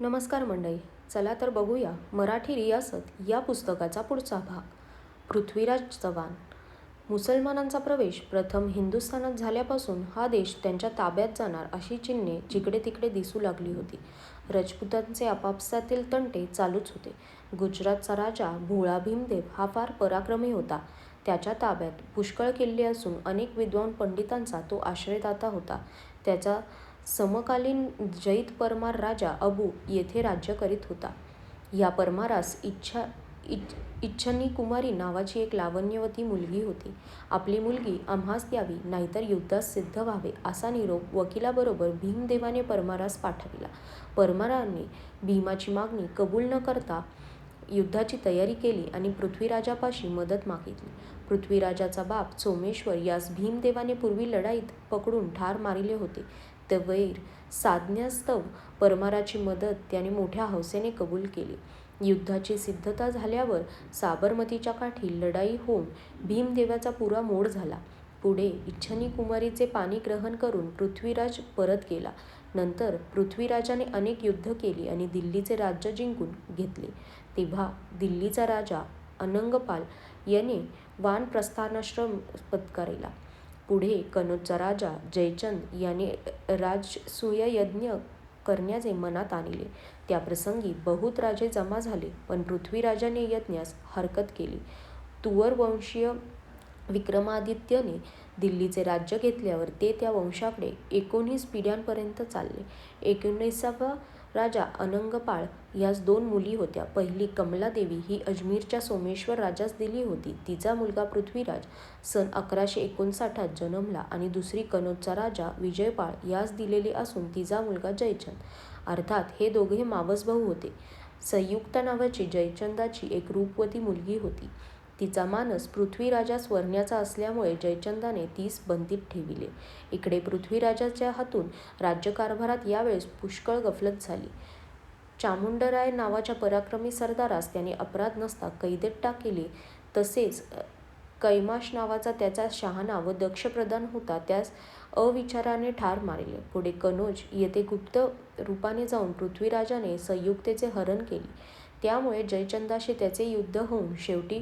नमस्कार मंडळी. चला तर बघूया मराठी रियासत या पुस्तकाचा पुढचा भाग. पृथ्वीराज चव्हाण. मुसलमानांचा प्रवेश प्रथम हिंदुस्थानात झाल्यापासून हा देश त्यांच्या ताब्यात जाणार अशी चिन्हे जिकडे तिकडे दिसू लागली होती. राजपुतांचे आपापसातील तंटे चालूच होते. गुजरातचा राजा भोळा भीमदेव हा फार पराक्रमी होता. त्याच्या ताब्यात पुष्कळ किल्ले असून अनेक विद्वान पंडितांचा तो आश्रयदाता होता. त्याचा समकालीन जैत परमार राजा अबू येथे राज्य करीत होता. या परमारास इच्छनी कुमारी नावाची एक लावण्यवती मुलगी होती. आपली मुलगी आम्हास द्यावी, नाहीतर युद्धात सिद्ध व्हावे असा निरोप वकिलाबरोबर भीमदेवाने परमारास पाठविला. परमाराने भीमाची मागणी कबूल न करता युद्धाची तयारी केली आणि पृथ्वीराजापाशी मदत मागितली. पृथ्वीराजाचा बाप सोमेश्वर यास भीमदेवाने पूर्वी लढाईत पकडून ठार मारिले होते. वैर साधण्यास्तव परमाराची मदत त्याने मोठ्या हौसेने कबूल केली. युद्धाची सिद्धता झाल्यावर साबरमतीच्या काठी लढाई होऊन भीमदेवाचा पुरा मोड झाला. पुढे इच्छनी कुमारीचे पाणी ग्रहण करून पृथ्वीराज परत गेला. नंतर पृथ्वीराजाने अनेक युद्ध केली आणि दिल्लीचे राज्य जिंकून घेतले. तेव्हा दिल्लीचा राजा अनंगपाल याने वानप्रस्थानाश्रम पत्करला. पुढे कनौजचा राजा जयचंद याने राजसूय यज्ञ करण्याचे मनात आणले. त्याप्रसंगी बहुत राजे जमा झाले, पण पृथ्वीराजाने यज्ञास हरकत केली. तुवर वंशीय विक्रमादित्यने दिल्लीचे राज्य घेतल्यावर ते त्या वंशाकडे 19 पिढ्यांपर्यंत चालले. 19वा राजा अनंगपाळ यास 2 मुली होत्या. पहिली कमलादेवी ही अजमेरच्या सोमेश्वर राजास दिली होती. तिचा मुलगा पृथ्वीराज सन 1159 जन्मला आणि दुसरी कनौजचा राजा विजयपाळ यास दिलेली असून तिचा मुलगा जयचंद, अर्थात हे दोघे मावस भाऊ होते. संयुक्ता नावाची जयचंदाची एक रूपवती मुलगी होती. तिचा मानस पृथ्वीराजास वरण्याचा असल्यामुळे जयचंदाने तीस बंदीत ठेविले. इकडे पृथ्वीराजाच्या हातून राज्यकारभारात यावेळेस पुष्कळ गफलत झाली. चामुंडराय नावाच्या पराक्रमी सरदारास त्याने अपराध नसता कैदेत टाकिले. तसेच कैमाश नावाचा त्याचा शहाणा व दक्ष प्रधान होता त्यास अविचाराने ठार मारिले. पुढे कनौज येथे गुप्त रूपाने जाऊन पृथ्वीराजाने संयुक्तेचे हरण केले. त्यामुळे जयचंदाशी त्याचे युद्ध होऊन शेवटी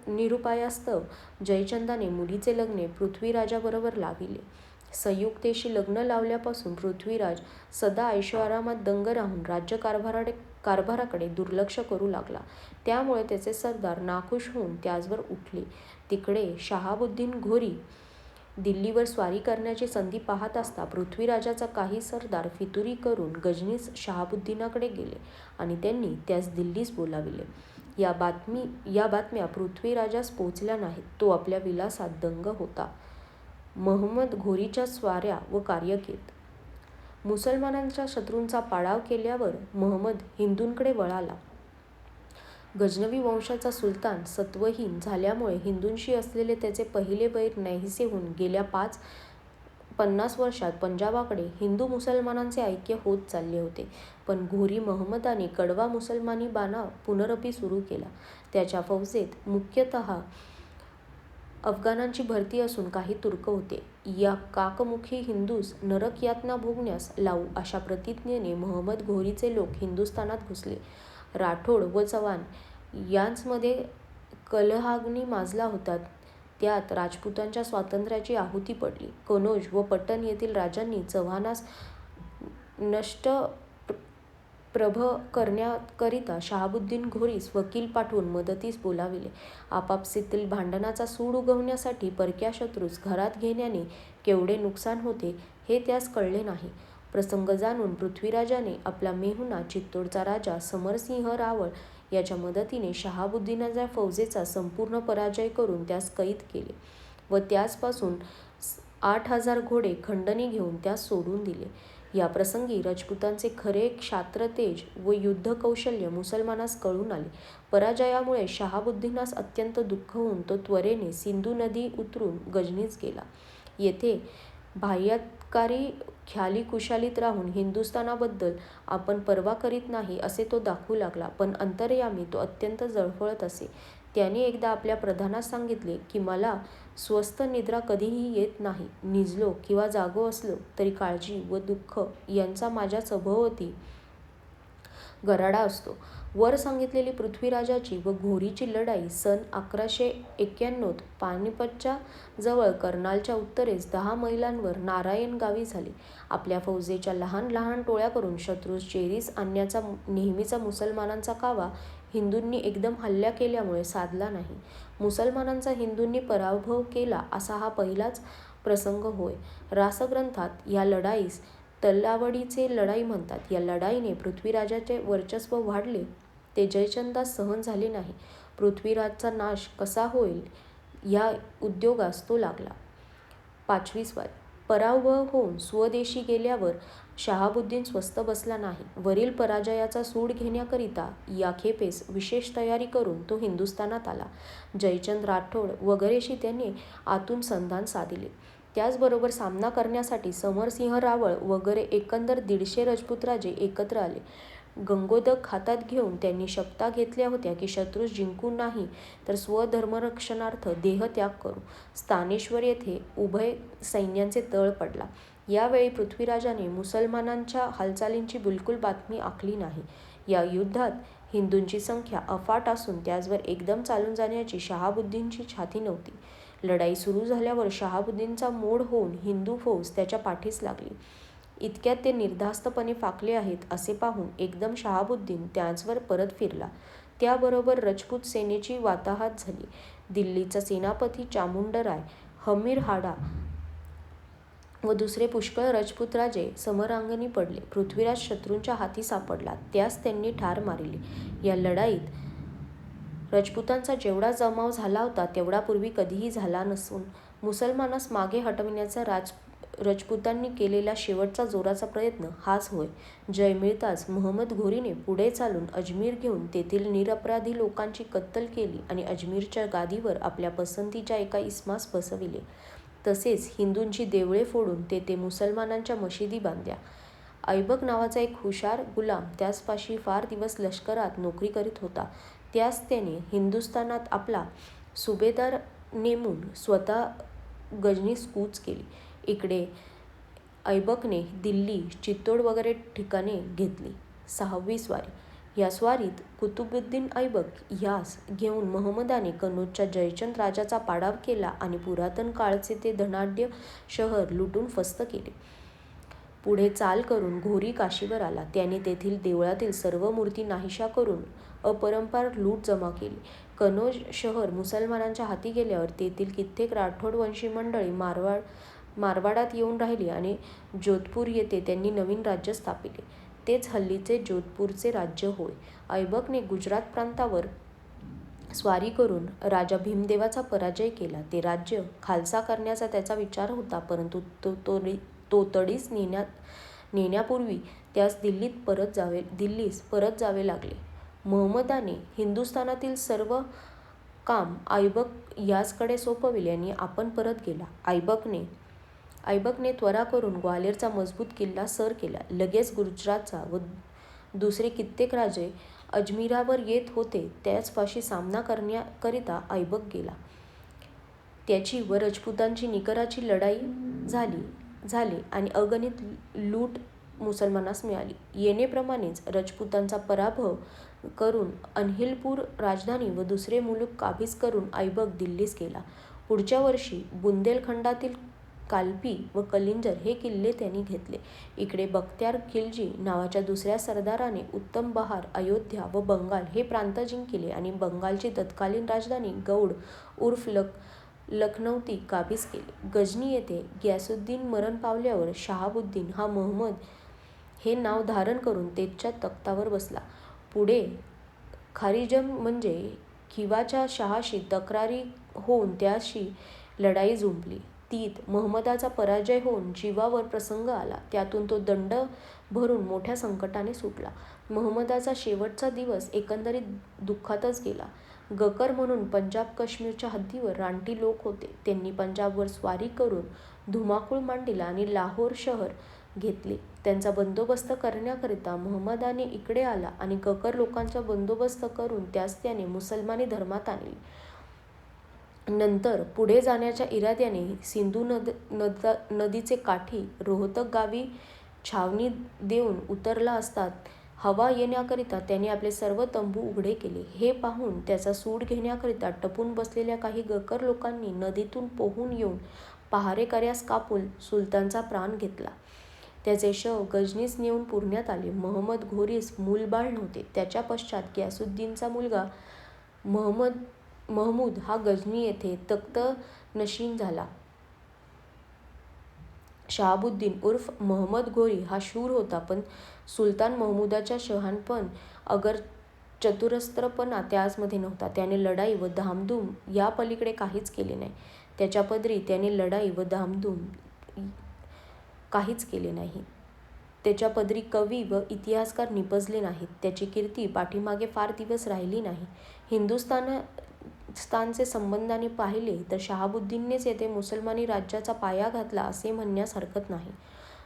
निरुपायास्तव जयचंदाने मुलीचे लग्न पृथ्वीराजाबरोबर लाविले. संयुक्तेशी लग्न लावल्यापासून पृथ्वीराज सदा ऐशोआरामात दंग राहून राज्यकारभाराकडे दुर्लक्ष करू लागला. त्यामुळे त्याचे सरदार नाखुश होऊन त्याचवर उठले. तिकडे शहाबुद्दीन घोरी दिल्लीवर स्वारी करण्याची संधी पाहत असता पृथ्वीराजाचा काही सरदार फितुरी करून गजनीस शहाबुद्दीनाकडे गेले आणि त्यांनी त्यास दिल्लीस बोलाविले. या बातम्या पृथ्वीराजास पोचल्या नाहीत. तो आपल्या विलासात दंग होता. महंमद घोरीच्या स्वाऱ्या व कार्यकीर्द. मुसलमानांच्या शत्रूंचा पाडाव केल्यावर महंमद हिंदूंकडे वळाला. गजनवी वंशाचा सुलतान सत्वहीन झाल्यामुळे हिंदूंशी असलेले त्याचे पहिले वैर नाहीसे होऊन गेल्या 50 वर्षात पंजाबाकडे हिंदू मुसलमानांचे ऐक्य होत चालले होते. पण घोरी महंमदाने कडवा मुसलमानी बाणा पुनरपी सुरू केला. त्याच्या फौजेत मुख्यतः अफगाणांची भरती असून काही तुर्क होते. या काकमुखी हिंदूस नरक यातना भोगण्यास लावू अशा प्रतिज्ञेने महंमद घोरीचे लोक हिंदुस्थानात घुसले. राठोड व चव्हाण यांचमध्ये कलहाग्नी माजला होता. त्यात राजपुतांच्या स्वातंत्र्याची आहुती पडली. कनौज व पट्टण येथील राजांनी चव्हाणास नष्टप्रभ करण्याकरिता शहाबुद्दीन घोरीस वकील पाठवून मदतीस बोलाविले. आपापसातील भांडणाचा सूड उगवण्यासाठी परक्या शत्रूस घरात घेण्याने केवढे नुकसान होते हे त्यास कळले नाही. प्रसंग जाणून पृथ्वीराजाने आपला मेहुणा चित्तोडचा राजा समरसिंह रावळ याच्या मदतीने शहाबुद्दीनाच्या फौजेचा संपूर्ण पराजय करून त्यास कैद केले व त्याचपासून 8000 घोडे खंडणी घेऊन त्यास सोडून दिले. या प्रसंगी राजपुतांचे खरे क्षात्रतेज व युद्धकौशल्य मुसलमानास कळून आले. पराजयामुळे शहाबुद्दीनास अत्यंत दुःख होऊन तो त्वरेने सिंधू नदी उतरून गजनीस गेला. येथे बाह्यकारी ख्याली कुशालीत राहून हिंदुस्थानाबद्दल आपण पर्वा करीत नाही असे तो दाखवू लागला, पण अंतर्यामी तो अत्यंत जळफळत असे. त्याने एकदा आपल्या प्रधानास सांगितले की मला स्वस्थ निद्रा कधीही येत नाही. निजलो किंवा जागो असलो तरी काळजी व दुःख यांचा माझ्या सभोवती गराडा असतो. वर सांगितलेली पृथ्वीराजाची व घोरीची लढाई सन 1191 पानिपतच्या जवळ कर्नालच्या उत्तरेस 10 मैलांवर नारायण गावी झाली. आपल्या फौजेच्या लहान लहान टोळ्या करून शत्रूस जेरीस आणण्याचा नेहमीचा मुसलमानांचा कावा हिंदूंनी एकदम हल्ला केल्यामुळे साधला नाही. मुसलमानांचा हिंदूंनी पराभव केला असा हा पहिलाच प्रसंग होय. रासग्रंथात या लढाईस तलावडीचे लढाई म्हणतात. या लढाईने पृथ्वीराजाचे वर्चस्व वाढले ते जयचंदास सहन झाले नाही. पृथ्वीराजचा नाश कसा होईल या उद्योगास तो लागला. 5वी स्वारी. पराभव होऊन स्वदेशी गेल्यावर शहाबुद्दीन स्वस्थ बसला नाही. वरील पराजयाचा सूड घेण्याकरिता या खेपेस विशेष तयारी करून तो हिंदुस्थानात आला. जयचंद राठोड वगैरेशी त्याने आतून संधान साधिले. त्याचबरोबर सामना करण्यासाठी समरसिंह रावळ वगैरे एकंदर 150 रजपूत राजे एकत्र आले. गंगोदक हातात घेऊन त्यांनी शपथा घेतल्या होत्या की शत्रूस जिंकू नाही तर स्वधर्मरक्षणार्थ देहत्याग करू. स्थानेश्वर येथे उभय सैन्यांचे तळ पडला. यावेळी पृथ्वीराजाने मुसलमानांच्या हालचालींची बिलकुल बातमी आखली नाही. या युद्धात हिंदूंची संख्या अफाट असून त्याचवर एकदम चालून जाण्याची शहाबुद्दीनची छाती नव्हती. लढाई सुरू झाल्यावर शहाबुद्दीनचा मोड होऊन हिंदू फौज त्याच्या पाठीस लागली. इतक्यात ते निर्धास्तपणे फाकले आहेत असे पाहून एकदम शहाबुद्दीन त्यांचवर परत फिरला. त्याबरोबर रजपूत सेनेची वाताहात झाली. दिल्लीचा सेनापती चामुंडराय, हमीर हाडा व दुसरे पुष्कळ रजपूत राजे समरांगणी पडले. पृथ्वीराज शत्रूंच्या हाती सापडला. त्यास त्यांनी ठार मारिले. या लढाईत रजपुतांचा जेवढा जमाव झाला होता तेवढा पूर्वी कधीही झाला नसून मुसलमानास मागे हटविण्याचा रजपुतांनी केलेला शेवटचा जोराचा प्रयत्न हाच होय. जय मिळताच महमद घोरीने पुढे चालून अजमेर घेऊन तेथील निरपराधी लोकांची कत्तल केली आणि अजमेरच्या गादीवर आपल्या पसंतीच्या एका इस्मास बसविले. तसेच हिंदूंची देवळे फोडून तेथे मुसलमानांच्या मशिदी बांधल्या. ऐबक नावाचा एक हुशार गुलाम त्याचपाशी फार दिवस लष्करात नोकरी करीत होता. त्यास त्याने हिंदुस्थानात आपला सुभेदार नेमून स्वतः गजनीस कूच केली. इकडे ऐबकने दिल्ली, चित्तोड वगैरे ठिकाणे घेतली. 6वी स्वारी. या स्वारीत कुतुबुद्दीन ऐबक यास घेऊन महमदाने कनौजच्या जयचंद राजाचा पाडाव केला आणि पुरातन काळचे ते धनाढ्य शहर लुटून फस्त केले. पुढे चाल करून घोरी काशीवर आला. त्याने तेथील देवळातील सर्व मूर्ती नाहीशा करून अपरंपार लूट जमा केली. कनौज शहर मुसलमानांच्या हाती गेल्यावर तेथील कित्येक राठोडवंशी मंडळी मारवाडात येऊन राहिली आणि जोधपूर येथे त्यांनी नवीन राज्य स्थापिले. तेच हल्लीचे जोधपूरचे राज्य होय. ऐबकने गुजरात प्रांतावर स्वारी करून राजा भीमदेवाचा पराजय केला. ते राज्य खालसा करण्याचा त्याचा विचार होता, परंतु तो तडीस नेण्यापूर्वी त्यास दिल्लीस परत जावे लागले. महमदाने हिंदुस्थानातील सर्व काम ऐबक याचकडे सोपविले आणि आपण परत गेला. ऐबकने त्वरा करून ग्वाल्हेरचा मजबूत किल्ला सर केला. लगेच गुजरातचा व दुसरे कित्येक राजे अजमिरावर येत होते. त्याचपाशी सामना करण्याकरिता ऐबक गेला. त्याची व रजपुतांची निकराची लढाई झाली आणि अगणित लूट मुसलमानास मिळाली. येणेप्रमाणेच रजपुतांचा पराभव करून अनहिलपूर राजधानी व दुसरे मुलूक काबीज करून ऐबक दिल्लीस गेला. पुढच्या वर्षी बुंदेलखंडातील काल्पी व कलिंजर हे किल्ले त्यांनी घेतले. इकडे बख्त्यार खिलजी नावाच्या दुसऱ्या सरदाराने उत्तम बहार, अयोध्या व बंगाल हे प्रांत जिंकिले आणि बंगालची तत्कालीन राजधानी गौड उर्फ लखनौती काबीज केली. गजनी येथे ग्यासुद्दीन मरण पावल्यावर शहाबुद्दीन हा महमद हे नाव धारण करून तेथच्या तख्तावर बसला. पुढे खारिजम म्हणजे खिवाच्या शहाशी तक्रारी होऊन त्याशी लढाई जुंपली. तीत महमदाचा पराजय होऊन जीवावर प्रसंग आला. त्यातून तो दंड भरून मोठ्या संकटाने सुटला. महमदाचा शेवटचा दिवस एकंदरीत दुःखातच गेला. गकर म्हणून पंजाब काश्मीरच्या हद्दीवर रानटी लोक होते. त्यांनी पंजाबवर स्वारी करून धुमाकूळ मांडला आणि लाहोर शहर घेतले. त्यांचा बंदोबस्त करण्याकरिता महमदाने इकडे आला आणि गकर लोकांचा बंदोबस्त करून त्यास त्याने मुसलमानी धर्मात आणले. नंतर पुढे जाण्याच्या इराद्याने सिंधू नदीचे काठी रोहतक गावी छावणी देऊन उतरला असता हवा येण्याकरिता त्याने आपले सर्व तंबू उघडे केले. हे पाहून त्याचा सूड घेण्याकरिता टपून बसलेल्या काही गकर लोकांनी नदीतून पोहून येऊन पहारेकऱ्यास कापून सुलतानचा प्राण घेतला. त्याचे शव गजनीस नेऊन पुरण्यात आले. महमद घोरीस मूलबाळ नव्हते. त्याच्या पश्चात ग्यासुद्दीनचा मुलगा महमूद हा गजनी येथे तख्त नशीन झाला. शहाबुद्दीन उर्फ महमद घोरी हा शूर होता, पण सुलतान महमूदाच्या शहाणपण अगर चतुरस्त्रपणा त्याचमध्ये नव्हता. त्याने लढाई व धामधूम या पलीकडे काहीच केले नाही. त्याच्या पदरी त्याने लढाई व धामधूम काहीच केले नाही. त्याच्या पदरी कवी व इतिहासकार निपजले नाहीत. त्याची कीर्ती पाठीमागे फार दिवस राहिली नाही. हिंदुस्थानचे संबंधाने पाहिले तर शहाबुद्दीननेच येथे मुसलमानी राज्याचा पाया घातला असे म्हणण्यास हरकत नाही.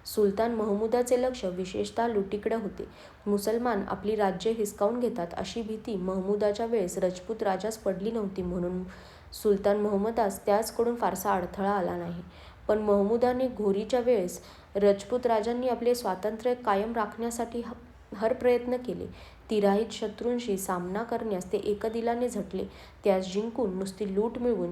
सुलतान महमूदाचे लक्ष विशेषतः लुटीकडे होते. मुसलमान आपली राज्ये हिसकावून घेतात अशी भीती महमूदाच्या वेळेस राजपूत राजास पडली नव्हती, म्हणून सुलतान महमदास त्याचकडून फारसा अडथळा आला नाही. पण महमूदाने घोरीच्या वेळेस राजपूत राजांनी आपले स्वातंत्र्य कायम राखण्यासाठी हर प्रयत्न केले. तिराहित शत्रूंशी सामना करण्यास ते एकदिलाने झटले. त्यास जिंकून नुसती लूट मिळवून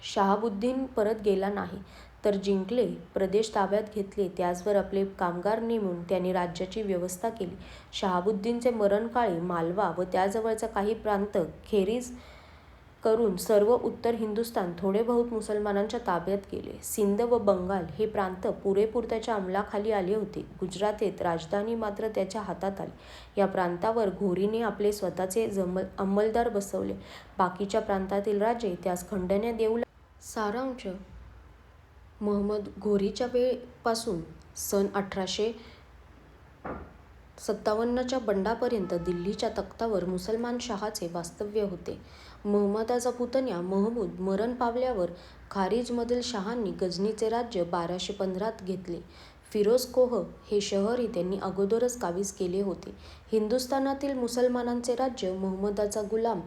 शहाबुद्दीन परत गेला नाही, तर जिंकले प्रदेश ताब्यात घेतले. त्याचवर आपले कामगार नेमून त्याने राज्याची व्यवस्था केली. शहाबुद्दीनचे मरणकाळी मालवा व त्याजवळचा काही प्रांत खेरीज करून सर्व उत्तर हिंदुस्थान थोडे बहुत मुसलमानांच्या ताब्यात गेले. सिंध व बंगाल हे प्रांत पुरेपूर त्याच्या अंमलाखाली आले होते. गुजरातेत राजधानी मात्र त्याच्या हातात आली. या प्रांतावर घोरीने आपले स्वतःचे अंमलदार बसवले. बाकीच्या प्रांतातील राजे त्यास खंडण्या देऊ लागले. सारांश: महमद घोरीच्या वेळेपासून सन 1857च्या बंडापर्यंत दिल्लीच्या तख्तावर मुसलमान शहाचे वास्तव्य होते. महमदाचा पुतण्या महमूद मरण पावल्यावर खारीजमधील शहांनी गजनीचे राज्य 1215त घेतले. फिरोजकोह हे शहरही त्यांनी अगोदरच काबीज केले होते. हिंदुस्थानातील मुसलमानांचे राज्य महमदाचा गुलाम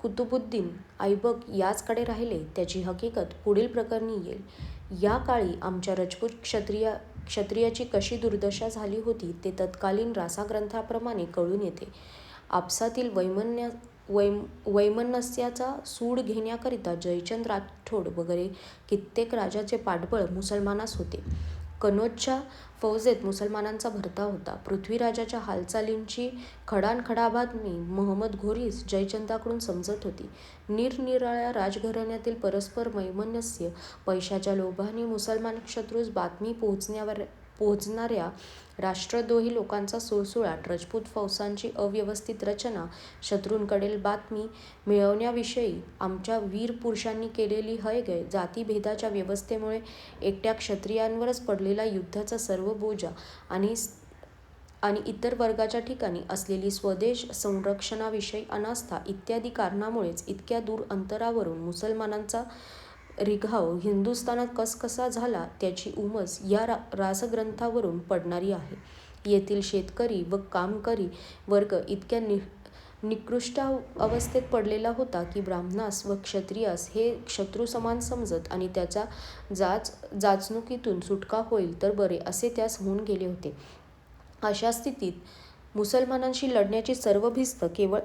कुतुबुद्दीन ऐबक याचकडे राहिले. त्याची हकीकत पुढील प्रकरणी येईल. या काळी आमच्या राजपूत क्षत्रियाची कशी दुर्दशा झाली होती ते तत्कालीन रासाग्रंथाप्रमाणे कळून येते. आपसातील वैमनस्याचा सूड घेण्याकरिता जयचंद राठोड वगैरे कित्येक राजाचे पाठबळ मुसलमानास होते. कनौजच्या फौजेत मुसलमानांचा भरता होता. पृथ्वीराजाच्या हालचालींची खडानखडा बातमी महमद घोरीस जयचंदाकडून समजत होती. निरनिराळ्या राजघराण्यातील परस्पर वैमनस्य, पैशाच्या लोभाने मुसलमान शत्रूस बातमी पोहोचणाऱ्या राष्ट्रद्रोही लोकांचा सुळसुळाट, राजपूत फौजांची अव्यवस्थित रचना, शत्रूंकडील बातमी मिळवण्याविषयी आमच्या वीर पुरुषांनी केलेली हयगय, जातिभेदाच्या व्यवस्थेमुळे एकट्या क्षत्रियांवरच पडलेला युद्धाचा सर्व बोजा आणि इतर वर्गाच्या ठिकाणी असलेली स्वदेश संरक्षणाविषयी अनास्था इत्यादी कारणामुळेच इतक्या दूर अंतरावरून मुसलमानांचा रिघाव हिंदुस्थानात कसा झाला त्याची उमज या रासग्रंथावरून पडणारी आहे. येथील शेतकरी व कामकरी वर्ग इतक्या निकृष्ट अवस्थेत पडलेला होता की ब्राह्मणास व क्षत्रियास हे शत्रुसमान समजत आणि त्याच्या जाचणुकीतून सुटका होईल तर बरे असे त्यास होऊन गेले होते. अशा स्थितीत मुसलमानांशी लढण्याची सर्व भिस्त केवळ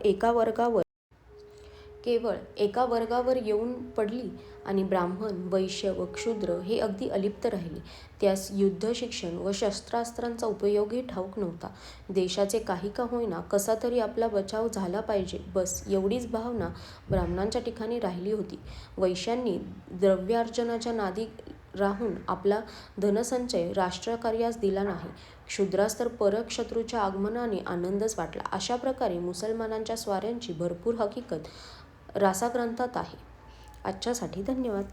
एका वर्गावर येऊन पडली आणि ब्राह्मण, वैश्य व क्षूद्र हे अगदी अलिप्त राहिले. त्यास युद्धशिक्षण व शस्त्रास्त्रांचा उपयोगही ठाऊक नव्हता. देशाचे काही का होईना कसा तरी आपला बचाव झाला पाहिजे, बस एवढीच भावना ब्राह्मणांच्या ठिकाणी राहिली होती. वैश्यांनी द्रव्यार्जनाच्या नादी राहून आपला धनसंचय राष्ट्रकार्यास दिला नाही. क्षुद्रास तर परशत्रूच्या आगमनाने आनंदच वाटला. अशा प्रकारे मुसलमानांच्या स्वाऱ्यांची भरपूर हकीकत रासाग्रंथात आहे. आजच्यासाठी धन्यवाद.